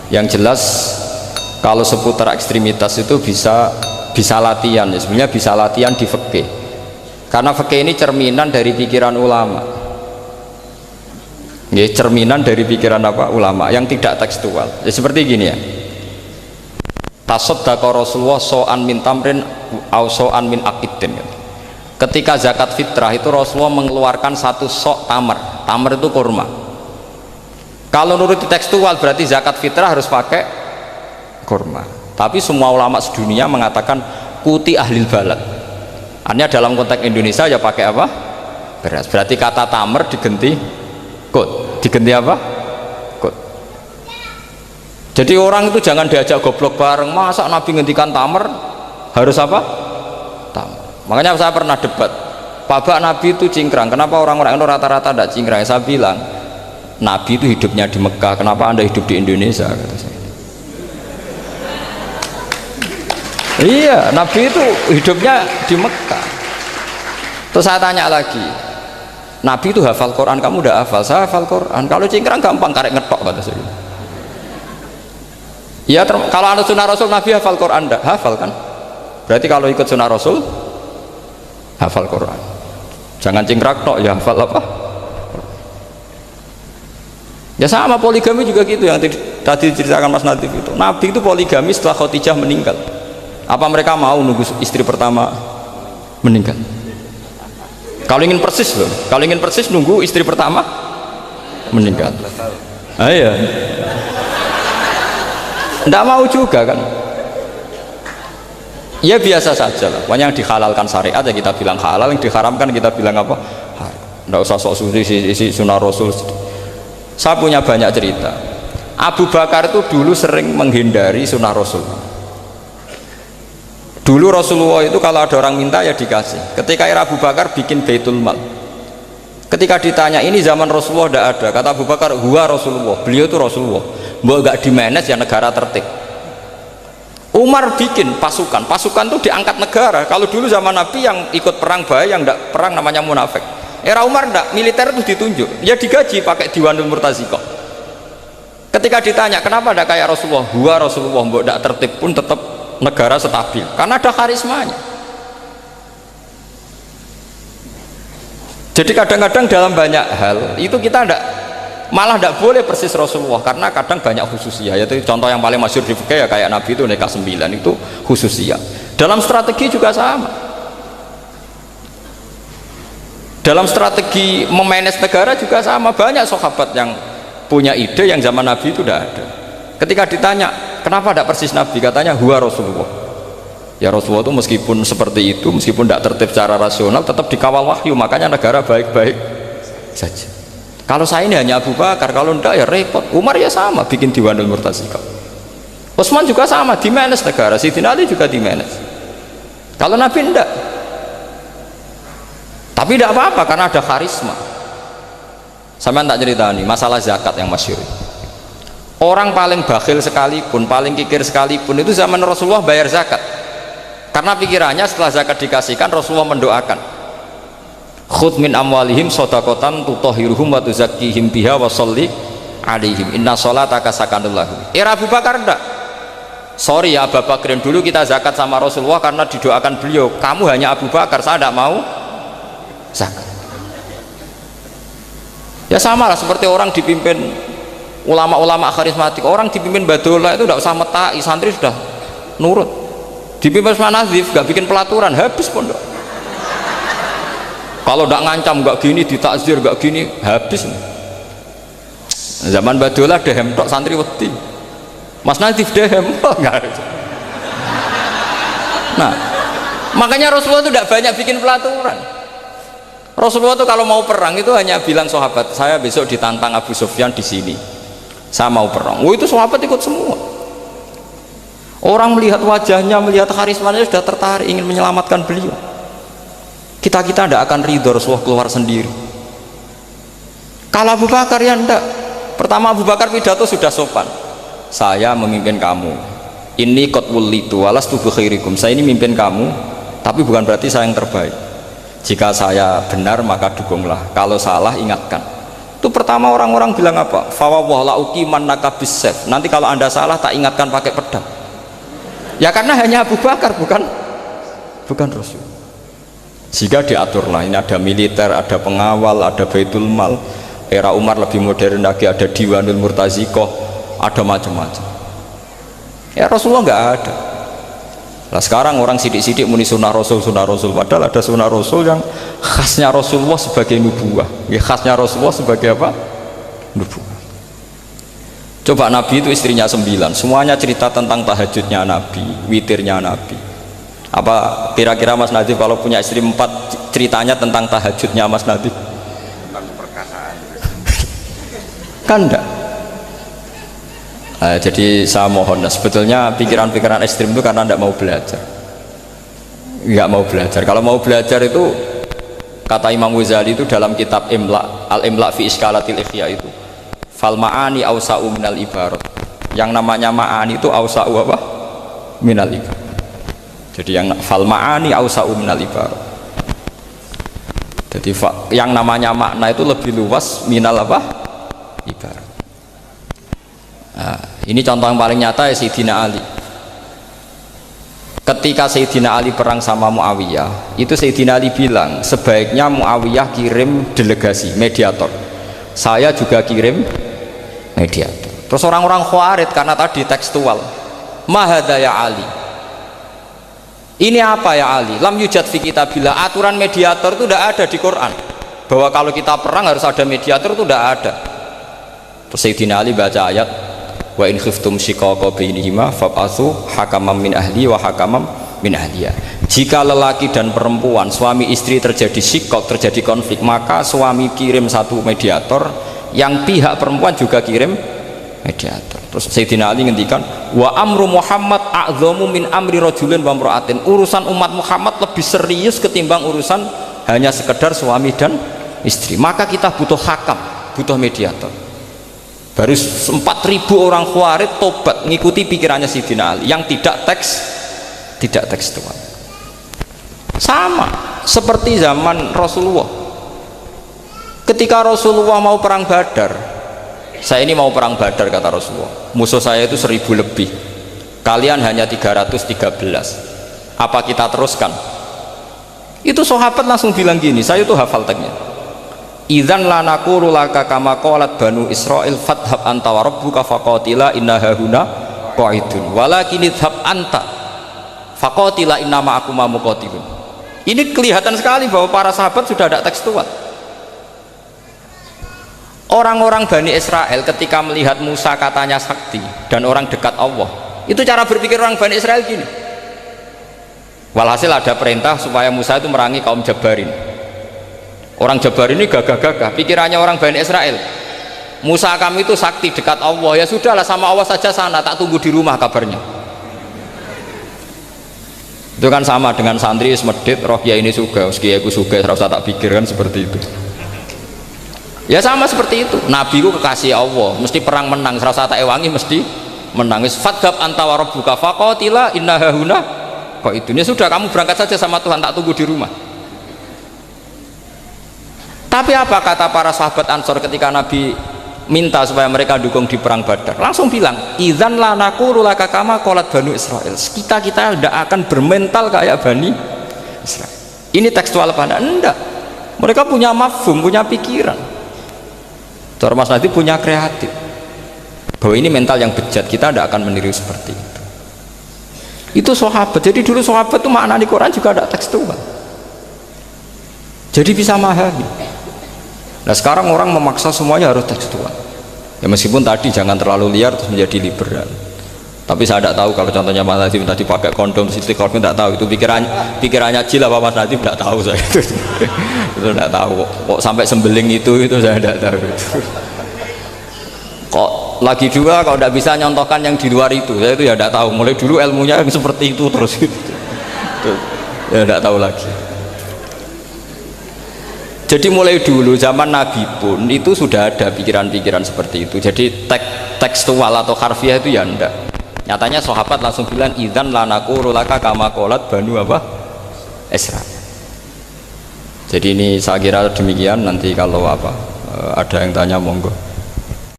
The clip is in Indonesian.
Yang jelas kalau seputar ekstremitas itu bisa latihan ya, sebenarnya bisa latihan di fikih, karena fikih ini cerminan dari pikiran ulama ya, cerminan dari pikiran apa ulama yang tidak tekstual ya. Seperti gini ya, tasaddaqa Rasulullah so'an min tamrin au so'an min aqidin. Ketika zakat fitrah itu Rasulullah mengeluarkan satu sok tamar. Tamar itu kurma. Kalau menurut tekstual berarti zakat fitrah harus pakai kurma. Tapi semua ulama sedunia mengatakan kuti ahlil balad. Artinya dalam konteks Indonesia ya pakai apa? Beras. Berarti kata tamar diganti kut. Diganti apa? Kut. Jadi orang itu jangan diajak goblok bareng. Masa Nabi ngendikan tamar harus apa? Tamar. Makanya saya pernah debat, Pak Nabi itu cingkrang, kenapa orang-orang itu rata-rata tidak cingkrang? Saya bilang, Nabi itu hidupnya di Mekah, kenapa Anda hidup di Indonesia? Kata saya. Iya, Nabi itu hidupnya di Mekah. Terus saya tanya lagi, Nabi itu hafal Quran, kamu udah hafal? Saya hafal Quran. Kalau cingkrang gampang, karek ngetok kata saya. Ya, kalau anut sunnah Rasul, Nabi hafal Quran enggak? Hafal kan? Berarti kalau ikut sunnah Rasul hafal Quran, jangan cingkrak tok ya, hafal apa ya. Sama poligami juga gitu, yang tadi diceritakan Mas Nadif itu, Nabi itu poligami setelah Khadijah meninggal. Apa mereka mau nunggu istri pertama meninggal? Kalau ingin persis loh, kalau ingin persis nunggu istri pertama meninggal. Iya, enggak mau juga kan. Ya biasa saja lah, pokoknya yang dihalalkan syariat ya kita bilang halal, yang diharamkan kita bilang apa? Nggak usah sok suci isi sunnah Rasul. Saya punya banyak cerita. Abu Bakar itu dulu sering menghindari sunnah Rasul. Dulu Rasulullah itu kalau ada orang minta ya dikasih. Ketika era Abu Bakar bikin Baitul Mal, ketika ditanya ini zaman Rasulullah tidak ada, kata Abu Bakar, huwa Rasulullah, beliau itu Rasulullah. Mau nggak dimanage ya negara tertib. Umar bikin pasukan itu diangkat negara. Kalau dulu zaman Nabi yang ikut perang bahaya, yang tidak perang namanya munafik. Era Umar tidak, militer itu ditunjuk, ya digaji pakai Diwanul Murtaziqah. Ketika ditanya kenapa tidak kayak Rasulullah, huwa Rasulullah, mbok tidak tertib pun tetap negara stabil, karena ada karismanya. Jadi kadang-kadang dalam banyak hal itu kita malah tidak boleh persis Rasulullah, karena kadang banyak khususiyah. Yaitu contoh yang paling masyhur di fikih ya kayak Nabi itu nikah 9 itu khususiyah. Dalam strategi juga sama, dalam strategi memanage negara juga sama. Banyak sahabat yang punya ide yang zaman Nabi itu tidak ada. Ketika ditanya kenapa tidak persis Nabi, katanya huwa Rasulullah. Ya Rasulullah itu meskipun seperti itu, meskipun tidak tertib secara rasional, tetap dikawal wahyu, makanya negara baik-baik saja. Kalau saya ini hanya Abu Bakar, kalau enggak ya repot. Umar ya sama, bikin Diwanul Murtaziqah. Utsman juga sama, di manage negara. Sayyidina Ali juga di manage. Kalau Nabi enggak. Tapi tidak apa-apa karena ada karisma. Sampean tak cerita nih masalah zakat yang masyhur. Orang paling bakhil sekalipun, paling kikir sekalipun itu zaman Rasulullah bayar zakat. Karena pikirannya setelah zakat dikasihkan, Rasulullah mendoakan, khudh min amwalihim shadaqatan tutahhiruhum wa tuzakkihim biha wa sholli alaihim inna sholataka sakanul lahum. Era Abu Bakar enggak. Sorry ya Abu Bakrin, dulu kita zakat sama Rasulullah karena didoakan beliau. Kamu hanya Abu Bakar, saya tidak mau zakat. Ya sama lah seperti orang dipimpin ulama-ulama karismatik, orang dipimpin Badola itu tidak usah metai, santri sudah nurut. Dipimpin Usman Nazif gak bikin pelaturan, habis pondok. Kalau tidak ngancam, nggak gini, ditakzir, nggak gini, habis. Zaman Badola dehem tok santri wedi. Mas Nadif dehem enggak. Nah, makanya Rasulullah itu tidak banyak bikin pelaturan. Rasulullah itu kalau mau perang itu hanya bilang sahabat, saya besok ditantang Abu Sufyan di sini, saya mau perang. Itu sahabat ikut semua. Orang melihat wajahnya, melihat karismanya sudah tertarik, ingin menyelamatkan beliau. Kita tidak akan ridho Rasulullah keluar sendiri. Kalau Abu Bakar ya enggak. Pertama Abu Bakar pidato sudah sopan, saya memimpin kamu, ini qad wullitu walastu bi khairikum, saya ini memimpin kamu tapi bukan berarti saya yang terbaik. Jika saya benar maka dukunglah, kalau salah ingatkan. Itu pertama orang-orang bilang apa? Fawwah la uqiman naka bisayf. Nanti kalau Anda salah tak ingatkan pakai pedang. Ya karena hanya Abu Bakar, bukan Rasul. Jika diaturlah, ini ada militer, ada pengawal, ada baitul mal. Era Umar lebih modern lagi, ada Diwanul Murtazikoh, ada macam-macam. Ya Rasulullah nggak ada. Nah sekarang orang sidik-sidik muni sunnah Rasul, padahal ada sunnah Rasul yang khasnya Rasulullah sebagai nubuwah. Ya, khasnya Rasulullah sebagai apa? Nubuwah. Coba Nabi itu istrinya 9, semuanya cerita tentang tahajudnya Nabi, witirnya Nabi. Apa kira-kira Mas Nadif kalau punya istri 4 ceritanya tentang tahajudnya Mas Nadif? Tentang perkasaan. Kan enggak. Jadi saya mohon, sebetulnya pikiran-pikiran ekstrim itu karena tidak mau belajar. Nggak mau belajar. Kalau mau belajar itu kata Imam Ghazali itu dalam kitab Al-Imla fi Iskalatil Ikhya itu, fal ma'ani awsa'u minal ibarat. Yang namanya ma'ani itu awsa'u apa? Minal ibarat. Jadi yang fal ma'ani awsa'u minal ibarat. Jadi yang namanya makna itu lebih luas minal apa? Ibarat. Nah, ini contoh yang paling nyata ya Sayyidina Ali. Ketika Sayyidina Ali perang sama Muawiyah, itu Sayyidina Ali bilang sebaiknya Muawiyah kirim delegasi mediator, saya juga kirim mediator. Terus orang-orang Khawarij karena tadi tekstual, mahada ya Ali, ini apa ya Ali? Lam yujad fi kitabillah, aturan mediator itu tidak ada di Quran, bahwa kalau kita perang harus ada mediator, itu tidak ada. Terus Sayyidina Ali baca ayat, wa in khiftum shiqaqa bainihima fab'atsu hakaman min ahli wa hakaman min ahliya. Jika lelaki dan perempuan, suami istri terjadi shiqaq, terjadi konflik, maka suami kirim satu mediator, yang pihak perempuan juga kirim mediator. Terus Sayyidina Ali ngendikan, wa amru Muhammad a'dhamu min amri rajulin wa imra'atin. Urusan umat Muhammad lebih serius ketimbang urusan hanya sekedar suami dan istri. Maka kita butuh hakam, butuh mediator. Baru 4.000 orang Khawarij tobat ngikuti pikirannya Sayyidina Ali yang tidak tekstual. Sama seperti zaman Rasulullah. Ketika Rasulullah mau perang Badar, saya ini mau perang Badar kata Rasulullah, musuh saya itu 1.000 lebih, kalian hanya 313. Apa kita teruskan? Itu sahabat langsung bilang gini, saya itu hafal teksnya. Idzan la naqulu laka kama qalat banu Israil fadhhab anta wa rabbuka faqatila inna hahuna qaidun walakin idhab anta faqatila inna ma'akum muqatilun. Ini kelihatan sekali bahwa para sahabat sudah ada tekstual. Orang-orang Bani Israel ketika melihat Musa katanya sakti dan orang dekat Allah, itu cara berpikir orang Bani Israel gini. Walhasil ada perintah supaya Musa itu merangi kaum Jabarin. Orang Jabar ini gagah-gagah, pikirannya orang Bani Israel, Musa kami itu sakti dekat Allah, ya sudahlah sama Allah saja sana, tak tunggu di rumah kabarnya. Itu kan sama dengan santri semedit, roh ya ini suga, kiai aku suga, harus tak pikirkan seperti itu. Ya sama seperti itu, Nabi ku kekasih Allah, mesti perang menang, serasa tak ewangi mesti menang. Fadhab anta wa rabbuka faqatila inna hahuna qaidun. Ya sudah, kamu berangkat saja sama Tuhan, tak tunggu di rumah. Tapi apa kata para sahabat Ansor ketika Nabi minta supaya mereka dukung di perang Badar? Langsung bilang, idzan la naqulu laka kama qalat banu Israil. Kita tidak akan bermental kayak Bani Israil. Ini tekstual apa? Enggak. Mereka punya mafhum, punya pikiran. Cara Mas Nadif punya kreatif. Bahwa ini mental yang bejat, kita tidak akan meniru seperti itu. Itu sahabat. Jadi dulu sahabat itu makna di Quran juga ada tekstual. Jadi bisa memahami. Nah sekarang orang memaksa semuanya harus tekstual. Ya meskipun tadi jangan terlalu liar terus menjadi liberal. Tapi saya tidak tahu kalau contohnya Mas Nadif tadi pakai kondom, istiqomah tidak tahu itu pikirannya Jil apa Mas Nadif tidak tahu saya itu. Itu tidak tahu. Kok sampai sembeling itu saya tidak tahu. Kok lagi juga kalau tidak bisa nyontohkan yang di luar itu, saya itu ya tidak tahu. Mulai dulu ilmunya yang seperti itu terus itu. Ya tidak tahu lagi. Jadi mulai dulu zaman Nabi pun itu sudah ada pikiran-pikiran seperti itu. Jadi tekstual atau harfiah itu ya enggak. Nyatanya sahabat langsung bilang idzan la naqulu laka kama qalat banu apa? Isra. Jadi ini saya kira demikian, nanti kalau apa ada yang tanya monggo.